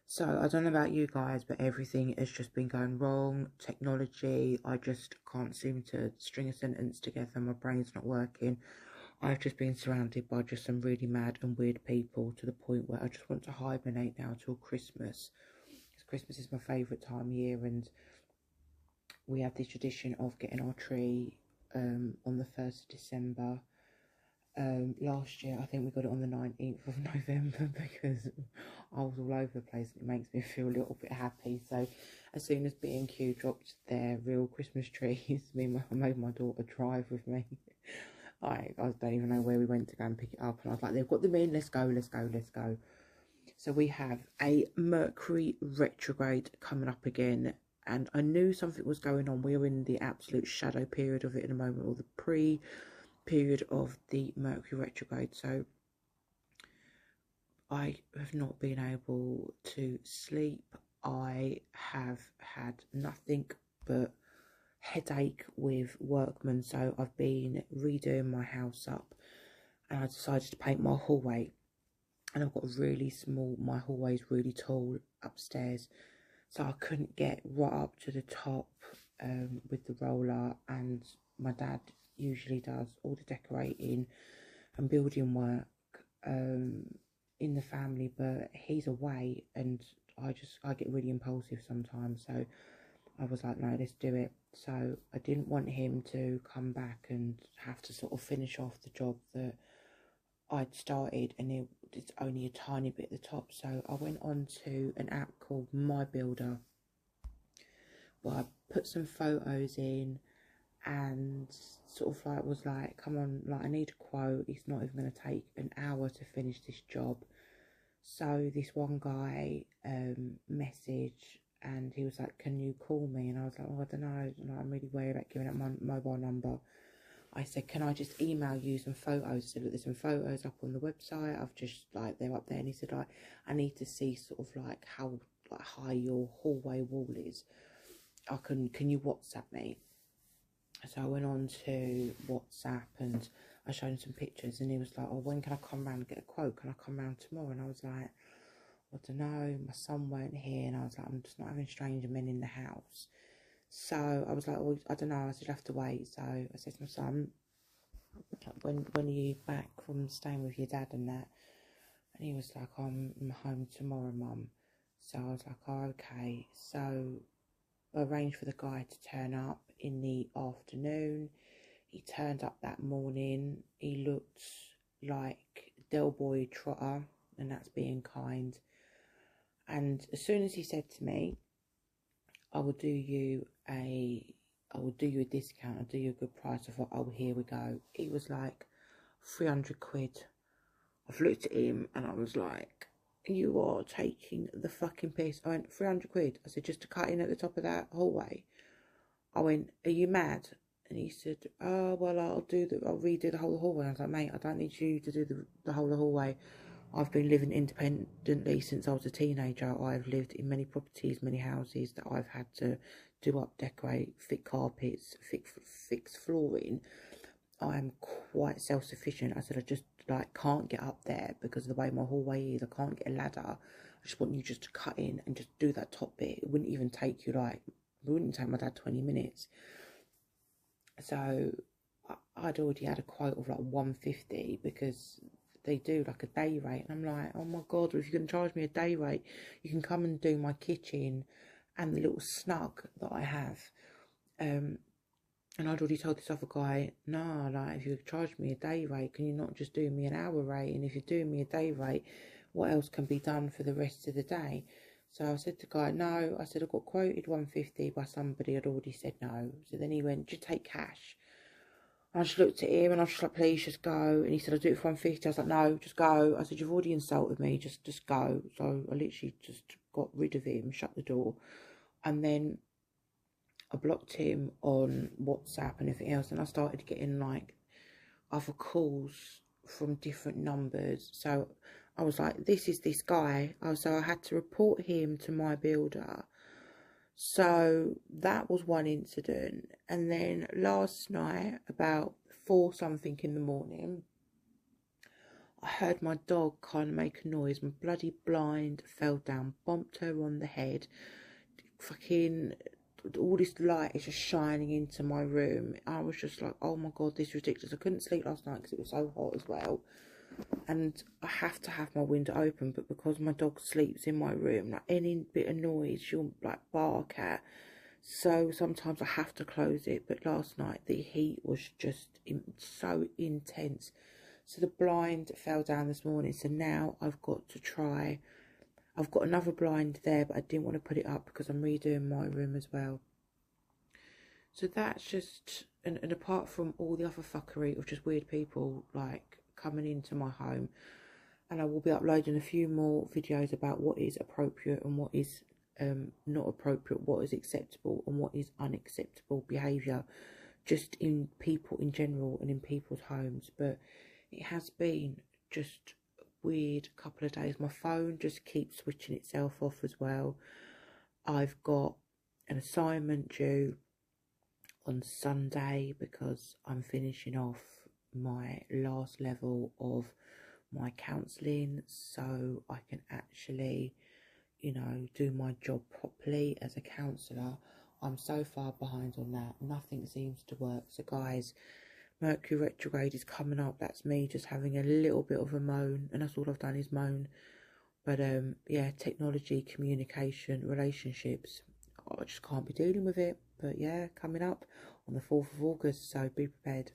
So I don't know about you guys, but everything has just been going wrong. Technology, I just can't seem to string a sentence together. My brain's not working. I've just been surrounded by just some really mad and weird people to the point where I just want to hibernate now till Christmas. Because Christmas is my favourite time of year, and we have this tradition of getting our tree on the 1st of December. Last year, I think we got it on the 19th of November because I was all over the place, and it makes me feel a little bit happy. So as soon as B&Q dropped their real Christmas trees, I made my daughter drive with me. I don't even know where we went to go and pick it up, and I was like, they've got them in, let's go. So we have a Mercury retrograde coming up again, and I knew something was going on. We're in the absolute shadow period of it at the moment, or the period of the Mercury retrograde. So I have not been able to sleep. I have had nothing but headache with workmen. So I've been redoing my house up, and I decided to paint my hallway. And I've got really small, my hallway is really tall upstairs, so I couldn't get right up to the top with the roller. And my dad usually does all the decorating and building work in the family, but he's away, and I get really impulsive sometimes. So I was like, no, let's do it. So I didn't want him to come back and have to sort of finish off the job that I'd started, and it's only a tiny bit at the top. So I went on to an app called My Builder, where I put some photos in, and sort of like was like, come on, like, I need a quote. It's not even going to take an hour to finish this job. So this one guy messaged, and he was like, can you call me? And I was like, oh, I don't know, I'm really worried about giving up my mobile number. I said, can I just email you some photos? I said, look, there's some photos up on the website. I've just, like, they're up there. And he said, like, I need to see sort of like how high your hallway wall is. Can you WhatsApp me? So I went on to WhatsApp, and I showed him some pictures, and he was like, oh, when can I come round and get a quote? Can I come round tomorrow? And I was like, I don't know, my son weren't here, and I was like, I'm just not having stranger men in the house. So I was like, oh, I don't know, I said, you'll have to wait. So I said to my son, when are you back from staying with your dad and that? And he was like, I'm home tomorrow, mum. So I was like, oh, okay. So I arranged for the guy to turn up in the afternoon. He turned up that morning. He looked like Del Boy Trotter, and that's being kind. And as soon as he said to me, I will do you a discount, I'll do you a good price, I thought, oh, here we go. He was like, 300 quid. I've looked at him and I was like, you are taking the fucking piss. I went, 300 quid. I said, just to cut in at the top of that hallway. I went, are you mad? And he said, oh, well, I'll redo the whole hallway. I was like, mate, I don't need you to do the whole hallway. I've been living independently since I was a teenager. I've lived in many properties, many houses that I've had to do up, decorate, fit carpets, fix flooring. I am quite self-sufficient. I said, I just can't get up there because of the way my hallway is. I can't get a ladder. I just want you just to cut in and just do that top bit. It wouldn't even take you it wouldn't take my dad 20 minutes. So I'd already had a quote of 150 because they do a day rate, and I'm like, oh my god, if you're going to charge me a day rate, you can come and do my kitchen and the little snug that I have. And I'd already told this other guy, no, if you charge me a day rate, can you not just do me an hour rate? And if you're doing me a day rate, what else can be done for the rest of the day? So I said to the guy, no, I said, I got quoted 150 by somebody, I'd already said no. So then he went, just take cash. I just looked at him and I was just like, please just go. And he said, I'll do it for 150. I was like, no, just go. I said, you've already insulted me, just go. So I literally just got rid of him, shut the door. And then I blocked him on WhatsApp and everything else. And I started getting other calls from different numbers. So I was like, this is this guy. So I had to report him to My Builder. So that was one incident. And then last night, about 4 something in the morning, I heard my dog kind of make a noise. My bloody blind fell down, bumped her on the head. Fucking all this light is just shining into my room. I was just like, oh my god, this is ridiculous. I couldn't sleep last night because it was so hot as well. And I have to have my window open, but because my dog sleeps in my room, like any bit of noise she'll like bark at. So sometimes I have to close it. But last night the heat was just so intense. So the blind fell down this morning. So now I've got to try. I've got another blind there, but I didn't want to put it up because I'm redoing my room as well. So that's just, and apart from all the other fuckery of just weird people like coming into my home, and I will be uploading a few more videos about what is appropriate and what is not appropriate, what is acceptable and what is unacceptable behaviour, just in people in general and in people's homes. But it has been just weird couple of days. My phone just keeps switching itself off as well. I've got an assignment due on Sunday because I'm finishing off my last level of my counselling, so I can actually, you know, do my job properly as a counsellor. I'm so far behind on that. Nothing seems to work. So guys, Mercury retrograde is coming up. That's me just having a little bit of a moan, and that's all I've done is moan. But yeah, technology, communication, relationships, I just can't be dealing with it. But yeah, coming up on the 4th of August, so be prepared.